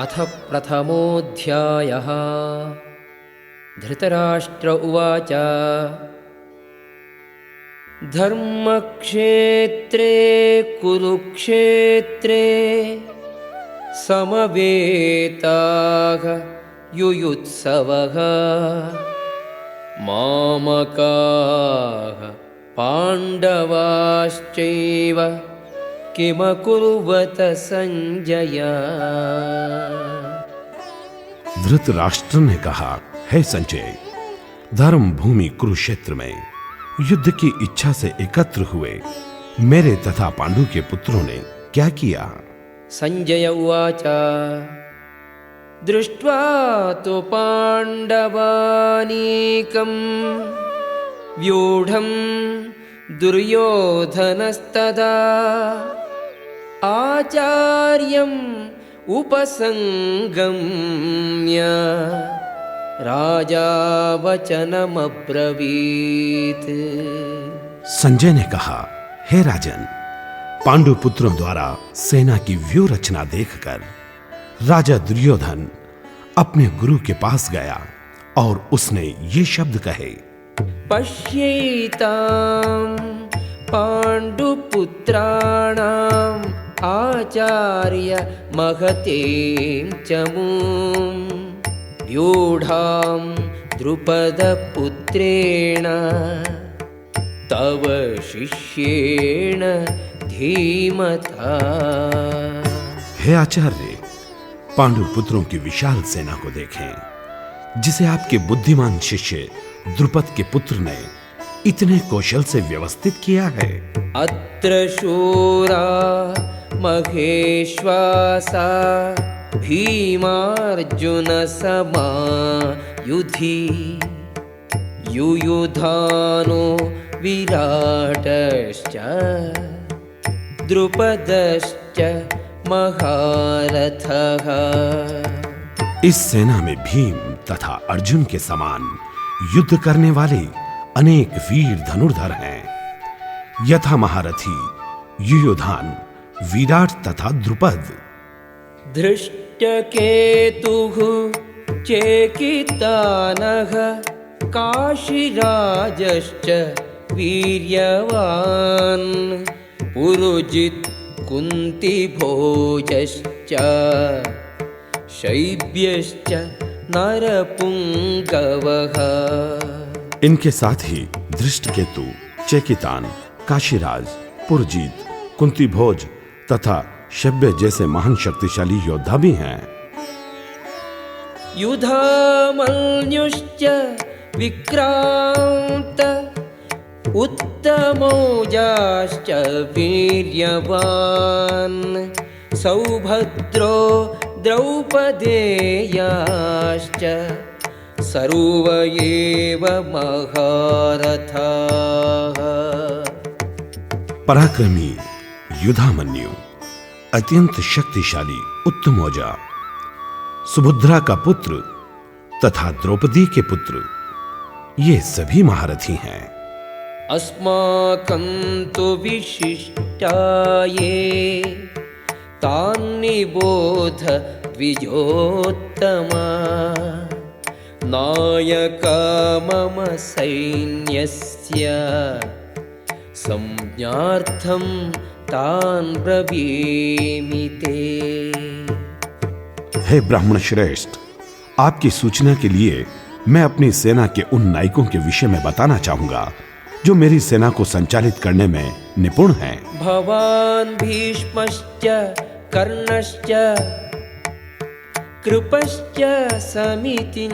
अथ प्रथमोऽध्यायः। धृतराष्ट्र उवाच धर्मक्षेत्रे कुरुक्षेत्रे समवेताः युयुत्सवः मामकाः पाण्डवाश्चैव किमकुर्वत संजय। धृतराष्ट्र ने कहा, हे संजय, धर्म भूमि कुरुक्षेत्र में युद्ध की इच्छा से एकत्र हुए मेरे तथा पांडु के पुत्रों ने क्या किया? संजय उवाच दृष्ट्वा तो पाण्डवानीकं व्यूढं दुर्योधनस्तदा आचार्यम् उपसंगम्य राजा वचनमब्रवीत्। संजय ने कहा, हे राजन, पांडु पुत्रों द्वारा सेना की व्यूह रचना देखकर राजा दुर्योधन अपने गुरु के पास गया और उसने ये शब्द कहे, पश्येतां पाण्डुपुत्राणाम् आचार्य महतीं चमूं व्यूढां द्रुपदपुत्रेण तव शिष्येण धीमता। हे आचार्य, पांडु पुत्रों की विशाल सेना को देखें, जिसे आपके बुद्धिमान शिष्य द्रुपद के पुत्र ने इतने कौशल से व्यवस्थित किया है। अत्र शूरा महेश्वासा भीमार्जुन समायुधि युयुधानो विराटश्च द्रुपदश्च महारथः। इस सेना में भीम तथा अर्जुन के समान युद्ध करने वाले अनेक वीर धनुर्धर हैं, यथा महारथी युयुधान, विराट तथा द्रुपद। धृष्टकेतुः चेकितानः काशीराजश्च वीर्यवान् पुरुजित् कुन्तिभोजश्च शैब्यश्च नरपुंगवः। इनके साथ ही धृष्टकेतु, चेकितान, काशीराज, पुरजीत, कुंतीभोज तथा शब्य जैसे महान शक्तिशाली योद्धा भी हैं। युधामन्युश्च विक्रांत उत्तमौजाश्च वीर्यवान् सौभद्रो द्रौपदेयाश्च सर्व एव महारथाः। पराक्रमी युधामन्यु, अत्यंत शक्तिशाली उत्तमौजा, सुभद्रा का पुत्र तथा द्रौपदी के पुत्र, ये सभी महारथी हैं। अस्माकं तु विशिष्टाये तान्निबोध द्विजोत्तमा नायका मम सैन्यस्य संज्ञार्थं तान् ब्रवीमि ते। हे ब्राह्मण श्रेष्ठ, आपकी सूचना के लिए मैं अपनी सेना के उन नायकों के विषय में बताना चाहूंगा जो मेरी सेना को संचालित करने में निपुण हैं। भवान् भीष्मश्च कर्णश्च कृपश्च समितिञ्जयः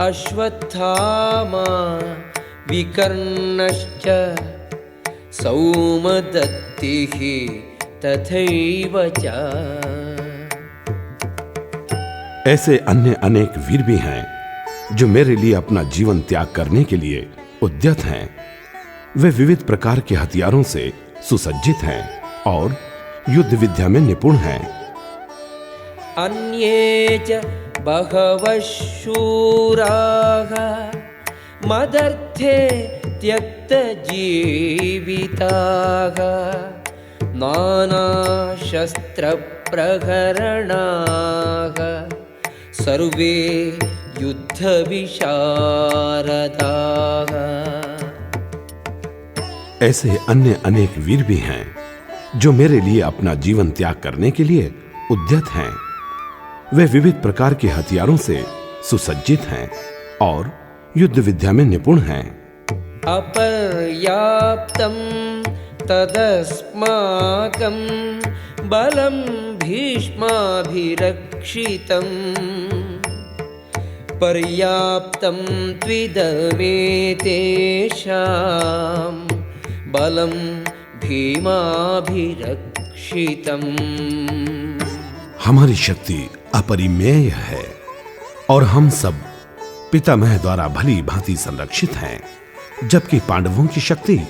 अश्वत्थामा विकर्णश्च सौमदत्तिः तथैव च। ऐसे अन्य अनेक वीर भी हैं जो मेरे लिए अपना जीवन त्याग करने के लिए उद्यत हैं। वे विविध प्रकार के हथियारों से सुसज्जित हैं और युद्ध विद्या में निपुण हैं। अन्ये च बहवः शूराः मदर्थे त्यक्तजीविताः नानाशस्त्रप्रहरणाः सर्वे युद्धविशारदाः। ऐसे अन्य अनेक वीर भी हैं जो मेरे लिए अपना जीवन त्याग करने के लिए उद्यत हैं। वे विविध प्रकार के हथियारों से सुसज्जित हैं और युद्ध विद्या में निपुण हैं। अपर्याप्तं तदस्माकं बलं भीष्माभिरक्षितम् पर्याप्तं त्विदमेतेषां बलं भीमाभिरक्षितम्। हमारी शक्ति अपरिमेय है और हम सब पितामह द्वारा भली भांति संरक्षित हैं, जबकि पांडवों की शक्ति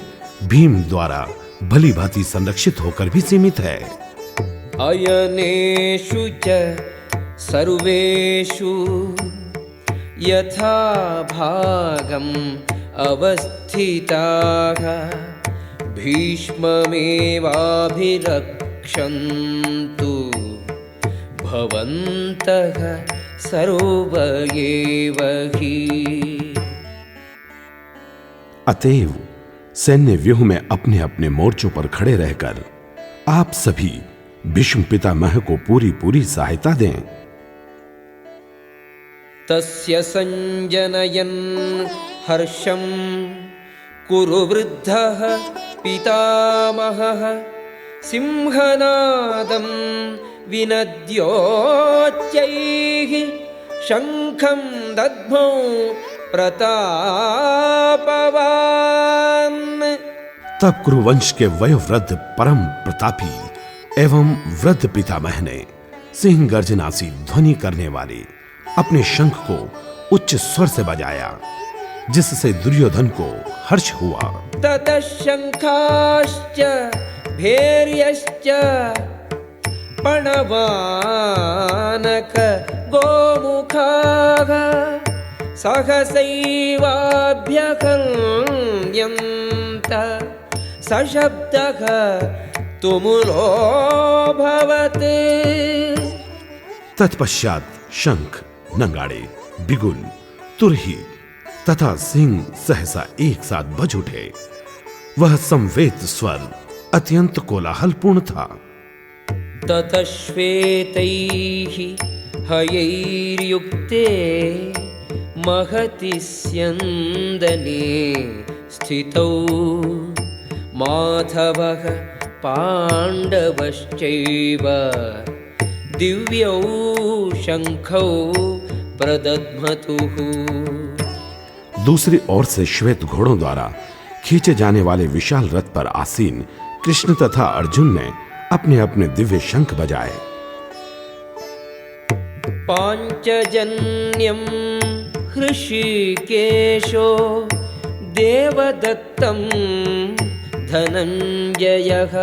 भीम द्वारा भली भांति संरक्षित होकर भी सीमित है। अयनेषु च सर्वेषु यथा भागम् अवस्थिताः भीष्ममेवाभिरक्षन्तु भवन्तः सर्व एव हि। अतएव सैन्य व्यूह में अपने अपने मोर्चों पर खड़े रहकर आप सभी भीष्म पितामह को पूरी पूरी सहायता दें। तस्य संजनयन् हर्षं कुरु वृद्धः पितामहः सिंहनादं विनद्योच्चैः शंखं दद्मौ प्रतापवान्। तब कुरुवंश के वयोवृद्ध परम प्रतापी एवं वृद्ध पितामह ने सिंह गर्जना सी ध्वनि करने वाले अपने शंख को उच्च स्वर से बजाया, जिससे दुर्योधन को हर्ष हुआ। ततः शंखाश्च भैर्यश्च पणवानक गोमुखाः सहसैवाभ्यकल्यन्त सशब्दः तुमुलोऽभवत्। तत्पश्चात शंख, नगाड़े, बिगुल, तुरही तथा सिंह सहसा एक साथ बज उठे। वह संवेद स्वर अत्यंत कोलाहलपूर्ण था। ततः श्वेतैः हयैर्युक्ते महति स्यन्दने स्थितौ माधवः पाण्डवश्चैव दिव्यौ शंखौ प्रदध्मतुः। दूसरी ओर से श्वेत घोड़ों द्वारा खींचे जाने वाले विशाल रथ पर आसीन कृष्ण तथा अर्जुन ने अपने अपने दिव्य शंख बजाए। पांचजन्यं हृषिकेशो देवदत्तं धनञ्जयः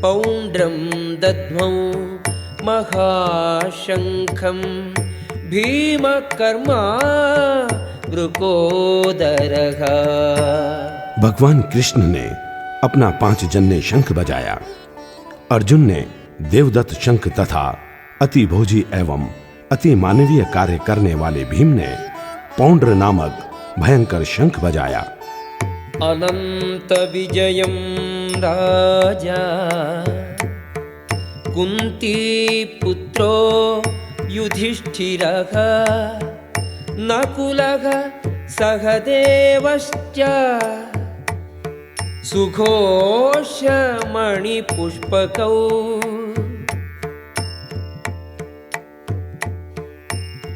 पौण्ड्रं दद्मौ महाशंखं भीमकर्मा वृकोदरः। भगवान कृष्ण ने अपना पांचजन्य शंख बजाया। अर्जुन ने देवदत्त शंख तथा अति भोजी एवं अति मानवीय कार्य करने वाले भीम ने पौंड्र नामक भयंकर शंख बजाया। अनंत विजयं राजा कुंती पुत्रो युधिष्ठिरः नकुलः सहदेवश्च सुघोषमणिपुष्पकौ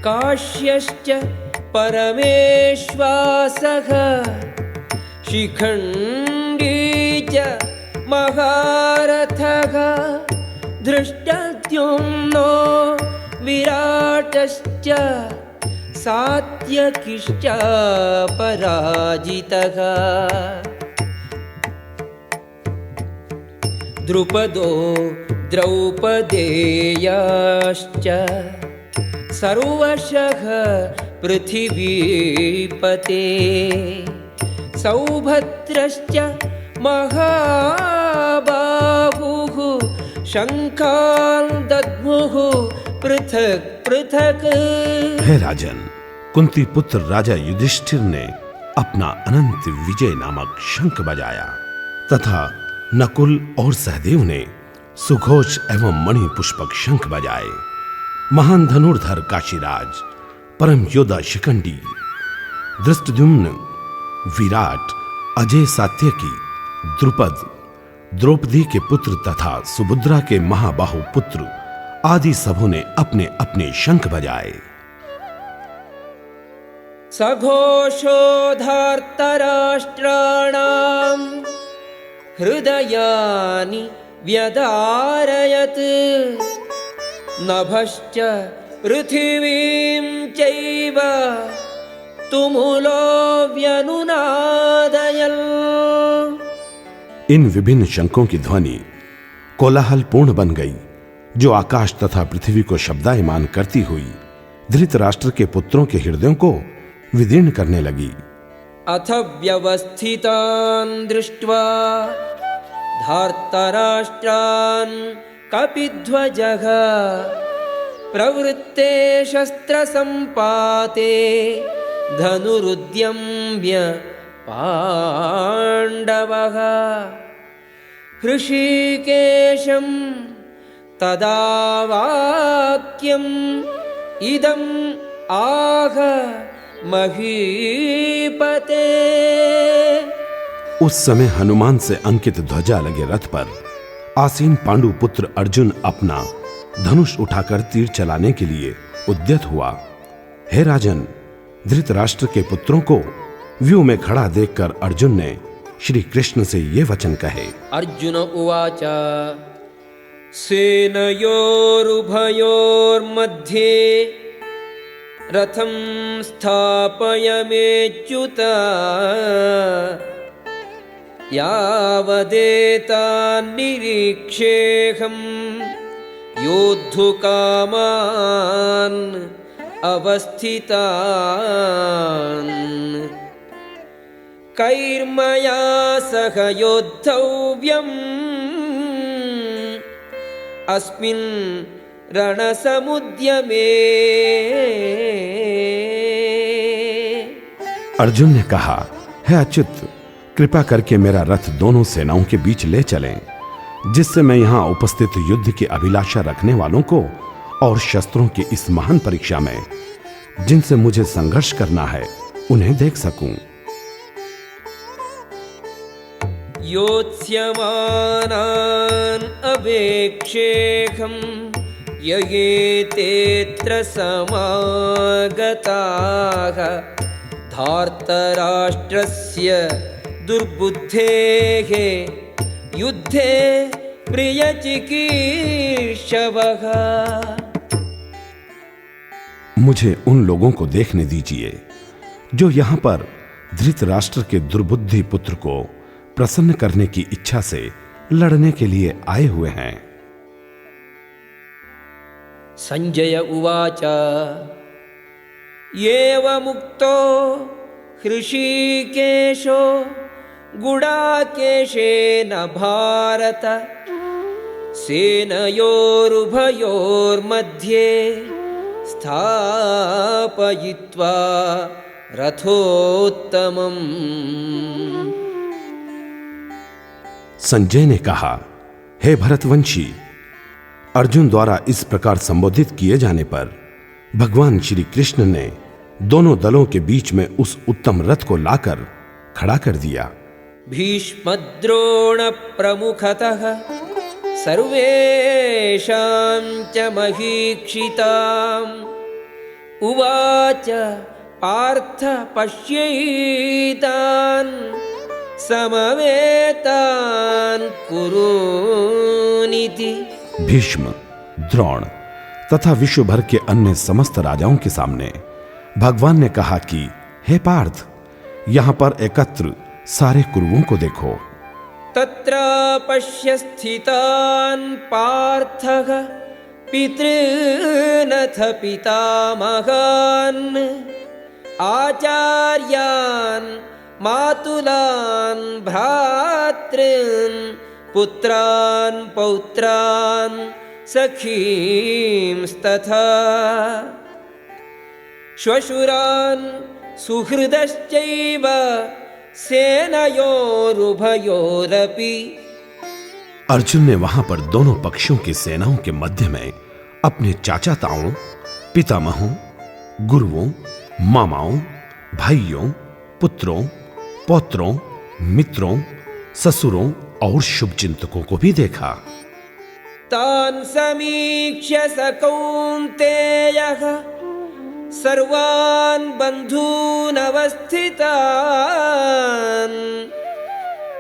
काश्यश्च परमेश्वासः शिखण्डी च महारथः धृष्टद्युम्नो विराटश्च सात्यकिश्च पराजितः द्रुपदो द्रौपदेयाश्च सर्वशः पृथिवीपते सौभद्रश्च महाबाहुः शंखान् दद्मुः पृथक् पृथक्। हे राजन, कुंती पुत्र राजा युधिष्ठिर ने अपना अनंत विजय नामक शंख बजाया तथा नकुल और सहदेव ने सुघोष एवं मणि पुष्पक शंख बजाए। महान धनुर्धर काशीराज, परम योद्धा शिखंडी, धृष्टद्युम्न, विराट, अजय सात्यकी, द्रुपद, द्रौपदी के पुत्र तथा सुभद्रा के महाबाहु पुत्र आदि सबों ने अपने अपने शंख बजाए। सघोषो धार्तराष्ट्राणां हृदयानि व्यदारयत्। नभश्च पृथिवीं चैव तुमुलो व्यनुनादयन्। इन विभिन्न शंखों की ध्वनि कोलाहल पूर्ण बन गई, जो आकाश तथा पृथ्वी को शब्दायमान करती हुई धृतराष्ट्र के पुत्रों के हृदयों को विदीर्ण करने लगी। अथ व्यवस्थितान् दृष्ट्वा धार्तराष्ट्रान् कपिध्वजः प्रवृत्ते शस्त्रसम्पाते धनुरुद्यम्य पाण्डवः। हृषीकेशं तदा वाक्यम् इदम् आह महीपते। उस समय हनुमान से अंकित ध्वजा लगे रथ पर आसीन पांडु पुत्र अर्जुन अपना धनुष उठाकर तीर चलाने के लिए उद्यत हुआ। हे राजन, धृतराष्ट्र के पुत्रों को व्यूह में खड़ा देखकर अर्जुन ने श्री कृष्ण से ये वचन कहे। अर्जुन उवाच सेनयोरुभयोर्मध्ये रथं स्थापयमेच्युत। यावदेतान्निरीक्षेऽहं योद्धुकामान् अवस्थितान्। कैर्मया सह योद्धव्यम् अस्मिन् रणसमुद्यमे। अर्जुन ने कहा, हे अच्युत, कृपा करके मेरा रथ दोनों सेनाओं के बीच ले चलें, जिससे मैं यहाँ उपस्थित युद्ध की अभिलाषा रखने वालों को और शस्त्रों की इस महान परीक्षा में जिनसे मुझे संघर्ष करना है उन्हें देख सकूं। योत्स्यमानान् अवेक्षेऽहं ययेतेऽत्र समागताः। धार्तराष्ट्रस्य दुर्बुद्धेः युद्धे प्रियचिकीर्षवः। मुझे उन लोगों को देखने दीजिए जो यहाँ पर धृतराष्ट्र के दुर्बुद्धि पुत्र को प्रसन्न करने की इच्छा से लड़ने के लिए आए हुए हैं। संजय उवाच एवमुक्तो हृषीकेशो गुडाकेशेन भारत। सेनयोरुभयोर्मध्ये स्थापयित्वा रथोत्तमम्। संजय ने कहा, हे भरतवंशी, अर्जुन द्वारा इस प्रकार संबोधित किए जाने पर भगवान श्री कृष्ण ने दोनों दलों के बीच में उस उत्तम रथ को लाकर खड़ा कर दिया। भीष्मद्रोण प्रमुखतः सर्वेषां च महीक्षिताम्। उवाच पार्थ पश्यैतान् समवेतान् कुरूनिति। भीष्म, द्रोण तथा विश्व भर के अन्य समस्त राजाओं के सामने भगवान ने कहा कि हे पार्थ, यहाँ पर एकत्र सारे कुरुओं को देखो। तत्र पश्य स्थितान् पार्थः पितॄनथ पितामहान्। आचार्यान् मातुलान् भ्रातॄन् पुत्रान् पौत्रान् सखींस्तथा श्वशुरान् सुहृदश्चैव सेनयोरुभयोरपि। अर्जुन ने वहां पर दोनों पक्षों की सेनाओं के मध्य में अपने चाचा ताओं, पितामहों, गुरुओं, मामाओं, भाइयों, पुत्रों, पौत्रों, मित्रों, ससुरों और शुभचिंतकों को भी देखा। तान् समीक्ष्य स कौन्तेयः सर्वान् बन्धून् अवस्थितान्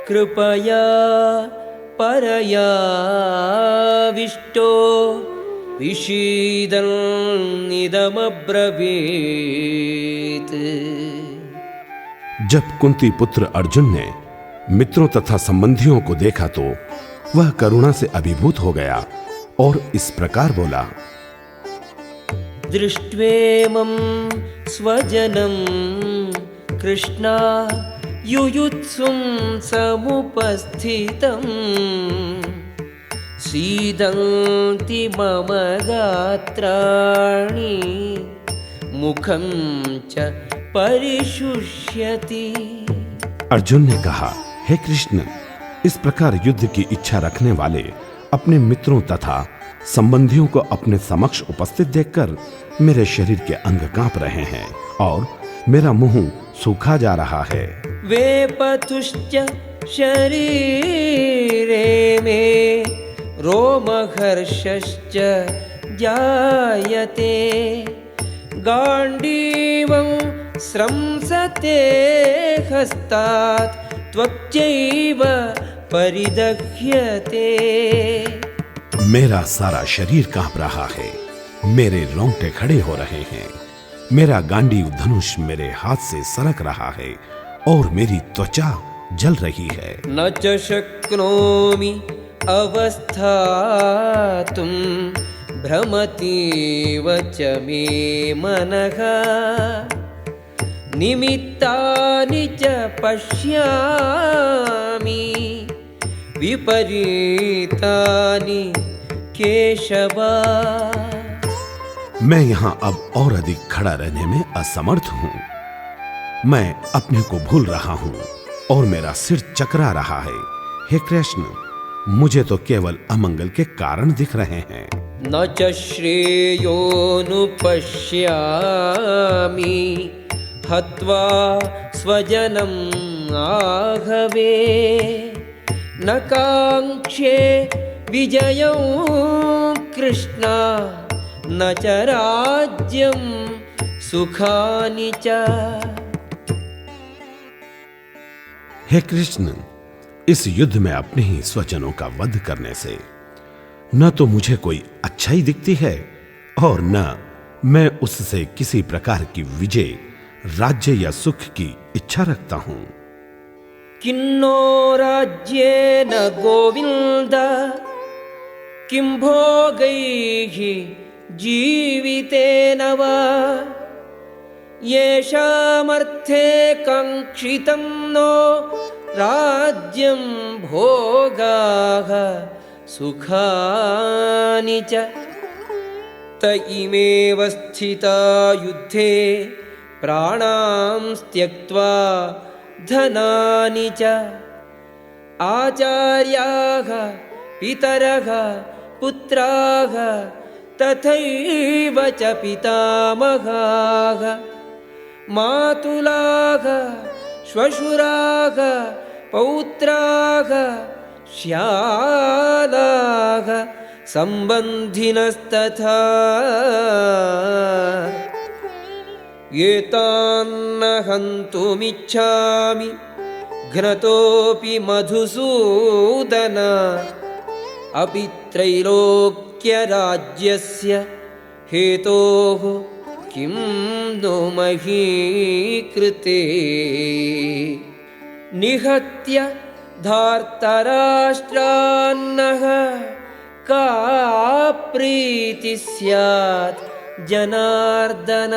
कृपया परयाविष्टो विषीदन्निदमब्रवीत्। जब कुंती पुत्र अर्जुन ने मित्रों तथा संबंधियों को देखा तो वह करुणा से अभिभूत हो गया और इस प्रकार बोला। दृष्ट्वेमं स्वजनं कृष्णा युयुत्सुं समुपस्थितं सीदन्ति मम गात्राणि मुखं च परिशुष्यति। अर्जुन ने कहा, हे कृष्ण, इस प्रकार युद्ध की इच्छा रखने वाले अपने मित्रों तथा संबंधियों को अपने समक्ष उपस्थित देखकर मेरे शरीर के अंग कांप रहे हैं और मेरा मुंह सूखा जा रहा है। वेपतुश्च शरीरे मे रोमहर्षश्च जायते गाण्डीवं स्रंसते हस्तात् त्वच्चैव परिदह्यते। मेरा सारा शरीर कांप रहा है, मेरे रोंगटे खड़े हो रहे हैं, मेरा गांडीव धनुष मेरे हाथ से सरक रहा है और मेरी त्वचा जल रही है। न च शक्नोमि अवस्थातुं भ्रमतीव च मे मनः निमित्तानि च पश्यामि विपरीतानि केशव। मैं यहाँ अब और अधिक खड़ा रहने में असमर्थ हूँ। मैं अपने को भूल रहा हूँ और मेरा सिर चकरा रहा है। हे कृष्ण, मुझे तो केवल अमंगल के कारण दिख रहे हैं। न च श्रेयोनुपश्यामि हत्वा स्वजनम् आहवे न काङ्क्षे विजयं कृष्ण न च राज्यं सुखानि च। हे कृष्ण, इस युद्ध में अपने ही स्वजनों का वध करने से न तो मुझे कोई अच्छाई दिखती है और न मैं उससे किसी प्रकार की विजय, राज्य या सुख की इच्छा रखता हूं। किन्नो राज्येन गोविन्द किं भोगैः जीवितेन वा येषामर्थे काङ्क्षितं नो राज्यं भोगाः सुखानि च। त इमेव स्थिता युद्धे प्राणां त्यक्त्वा धनानि च आचार्याः पितरः पुत्राः तथैव च पितामहाः मातुलाः श्वशुराः पौत्राः श्यालाः सम्बन्धिनस्तथा एतान्न हन्तुमिच्छामि घ्नतोऽपि मधुसूदन अपि त्रैलोक्यराज्यस्य हेतोः किं नो मही कृते। निहत्य धार्तराष्ट्रान्नः का प्रीतिः स्यात् जनार्दन।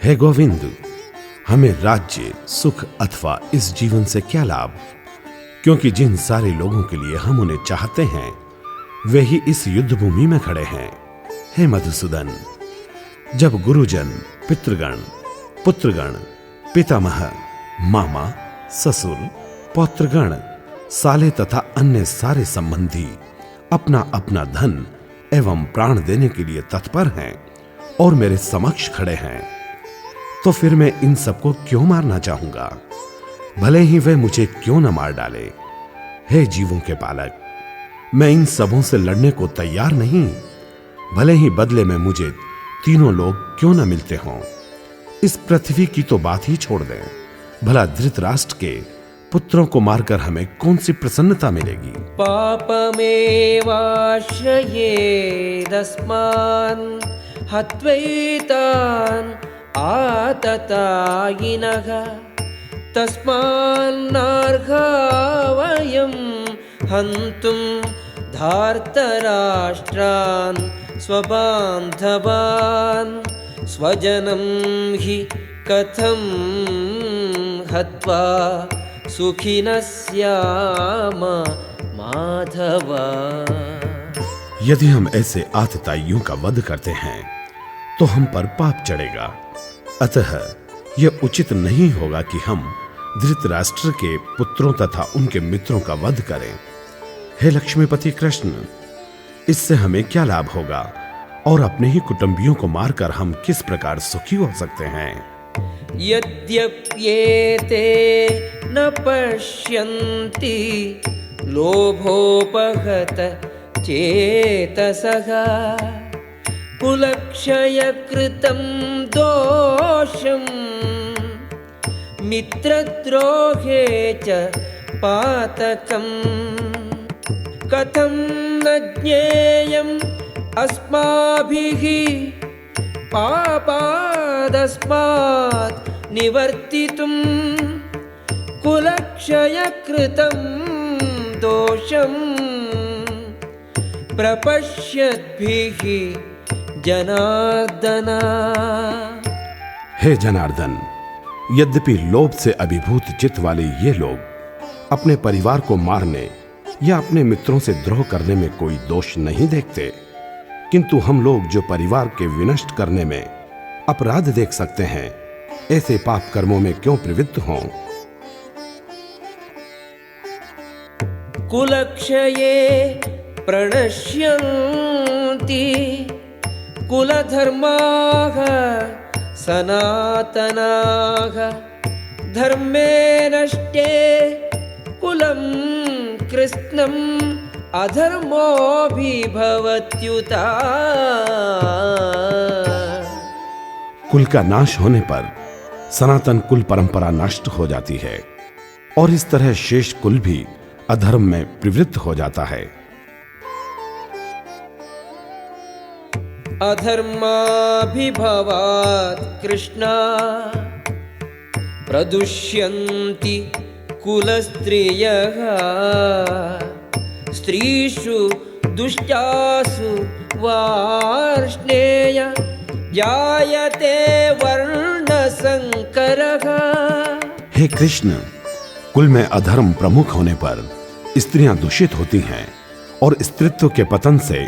हे गोविंद, हमें राज्य, सुख अथवा इस जीवन से क्या लाभ, क्योंकि जिन सारे लोगों के लिए हम उन्हें चाहते हैं वे ही इस युद्ध भूमि में खड़े हैं। हे मधुसूदन, जब गुरुजन, पितृगण, पुत्रगण, पितामह, मामा, ससुर, पौत्रगण, साले तथा अन्य सारे संबंधी अपना अपना धन एवं प्राण देने के लिए तत्पर हैं और मेरे समक्ष खड़े हैं, तो फिर मैं इन सबको क्यों मारना चाहूंगा, भले ही वे मुझे क्यों न मार डाले। हे जीवों के पालक, मैं इन सबों से लड़ने को तैयार नहीं, भले ही बदले में मुझे तीनों लोग क्यों न मिलते हों। इस पृथ्वी की तो बात ही छोड़ दें, भला धृतराष्ट्र के पुत्रों को मारकर हमें कौन सी प्रसन्नता मिलेगी। पापमेवाश्रयेदस्मान् हत्वैतान् आततायिनः तस्मान्नार्हा वयं हन्तुं धार्तराष्ट्रान् स्वबान्धवान् स्वजनं हि कथं हत्वा सुखिनः स्याम माधव। यदि हम ऐसे आतताइयों का वध करते हैं तो हम पर पाप चढ़ेगा, अतः यह उचित नहीं होगा कि हम धृतराष्ट्र के पुत्रों तथा उनके मित्रों का वध करें। हे लक्ष्मीपति कृष्ण, इससे हमें क्या लाभ होगा और अपने ही कुटुंबियों को मारकर हम किस प्रकार सुखी हो सकते हैं। यद्यप्येते न पश्यन्ति लोभोपहत चेतसः कुलक्षयकृतं दोषं मित्रद्रोहे च पातकम् कथं न ज्ञेयम् अस्माभिः पापादस्मात् निवर्तितुं कुलक्षयकृतं दोषं प्रपश्यद्भिः जनार्दन। हे जनार्दन, यद्यपि लोभ से अभिभूत चित्त वाले ये लोग अपने परिवार को मारने या अपने मित्रों से द्रोह करने में कोई दोष नहीं देखते, किंतु हम लोग जो परिवार के विनष्ट करने में अपराध देख सकते हैं, ऐसे पाप कर्मों में क्यों प्रवृत्त हों। कुलक्षये प्रणश्यन्ति कुलधर्माः सनातनाः धर्मे नष्टे कुलं कृत्स्नम् अधर्मोऽभिभवत्युत। कुल का नाश होने पर सनातन कुल परंपरा नष्ट हो जाती है और इस तरह शेष कुल भी अधर्म में प्रवृत्त हो जाता है। अधर्माभिभवात् कृष्णा प्रदुष्यन्ति कुलस्त्रियः स्त्रीषु दुष्टासु वार्ष्णेय जायते वर्णसंकरः। हे कृष्ण, कुल में अधर्म प्रमुख होने पर स्त्रियां दूषित होती हैं और स्त्रीत्व के पतन से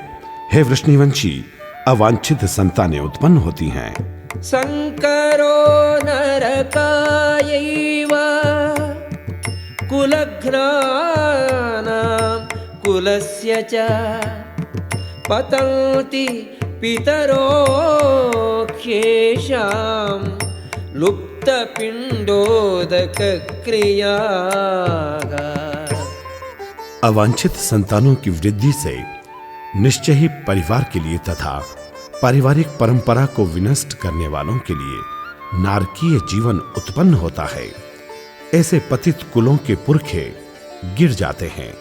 हे वृष्णिवंशी अवांछित संतानें उत्पन्न होती हैं। संकरो नरकायैव कुलघ्नानां कुलस्य च पतन्ति पितरो ह्येषां लुप्तपिण्डोदकक्रियाः। अवांछित संतानों की वृद्धि से निश्चय ही परिवार के लिए तथा पारिवारिक परंपरा को विनष्ट करने वालों के लिए नारकीय जीवन उत्पन्न होता है। ऐसे पतित कुलों के पुरखे गिर जाते हैं,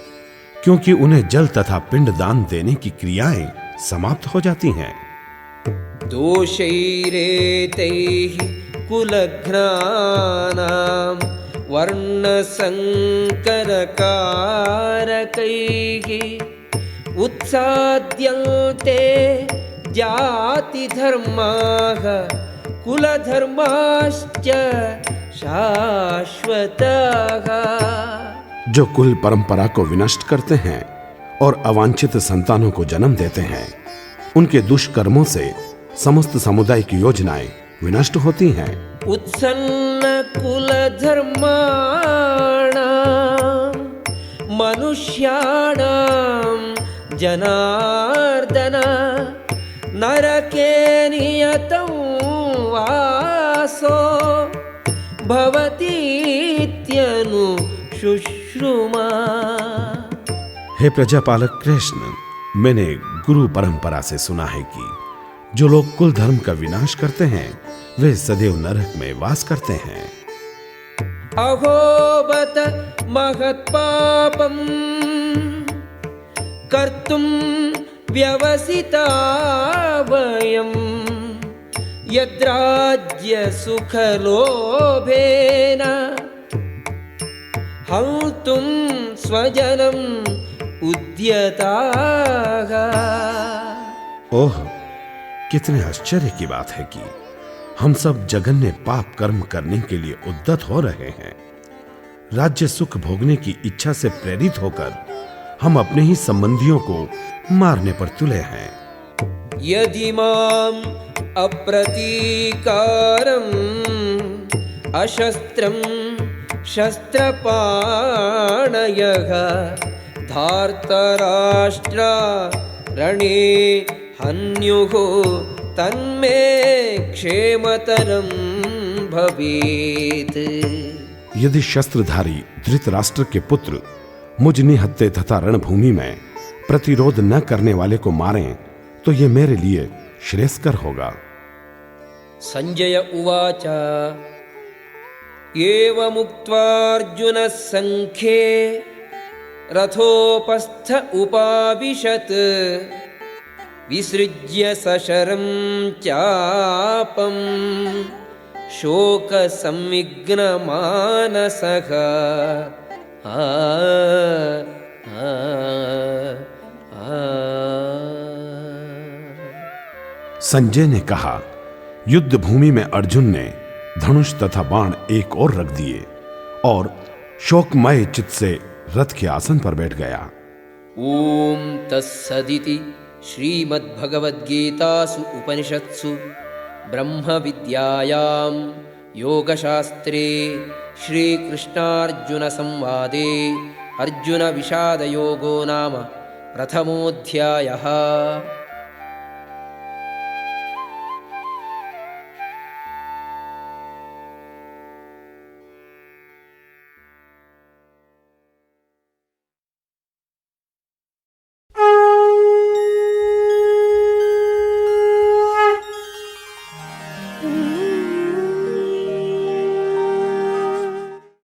क्योंकि उन्हें जल तथा पिंड दान देने की क्रियाएं समाप्त हो जाती हैं। दोषैरेतैः कुलघ्नानां वर्णसंकरकारकैः उत्साद्यन्ते जातिधर्माः कुलधर्माश्च शाश्वतः। जो कुल परंपरा को विनष्ट करते हैं और अवांछित संतानों को जन्म देते हैं, उनके दुष्कर्मों से समस्त समुदाय की योजनाएं विनष्ट होती हैं। उत्सन्न कुलधर्माणां मनुष्याणां जनार्दन नरके नियतं वासो भवतीत्यनुशुश्रुमा। हे प्रजापालक कृष्ण, मैंने गुरु परंपरा से सुना है कि जो लोग कुल धर्म का विनाश करते हैं वे सदैव नरक में वास करते हैं। अहो बत महत्पापं कर्तुं व्यवसिता वयं यद्राज्य सुखलोभेन हन्तुं स्वजनम् उद्यताः। ओह, कितने आश्चर्य की बात है कि हम सब जघन्य पाप कर्म करने के लिए उद्यत हो रहे हैं। राज्य सुख भोगने की इच्छा से प्रेरित होकर हम अपने ही संबंधियों को मारने पर तुले हैं। यदि माम अप्रतीकारम् अशस्त्रं शस्त्रपाणयः धार्तराष्ट्रा रणे हन्युः तन्मे क्षेमतरं भवेत्। यदि शस्त्रधारी धृतराष्ट्र के पुत्र मुझ निहत्थे तथा रणभूमि में प्रतिरोध न करने वाले को मारें तो ये मेरे लिए श्रेयस्कर होगा। संजय उवाच एवमुक्त्वा अर्जुनः संख्ये रथोपस्थ उपाविशत् विसृज्य सशरं चापं शोकसंविघ्नमानसः। संजय ने कहा, युद्ध भूमि में अर्जुन ने धनुष तथा बाण एक और रख दिए और शोकमय चित्त से रथ के आसन पर बैठ गया। ओम तत्सदिति श्रीमद्भगवद्गीतासु उपनिषत्सु ब्रह्म विद्यायां योगशास्त्रे श्रीकृष्णार्जुन संवादे अर्जुन विषादयोगो नाम प्रथमोऽध्यायः।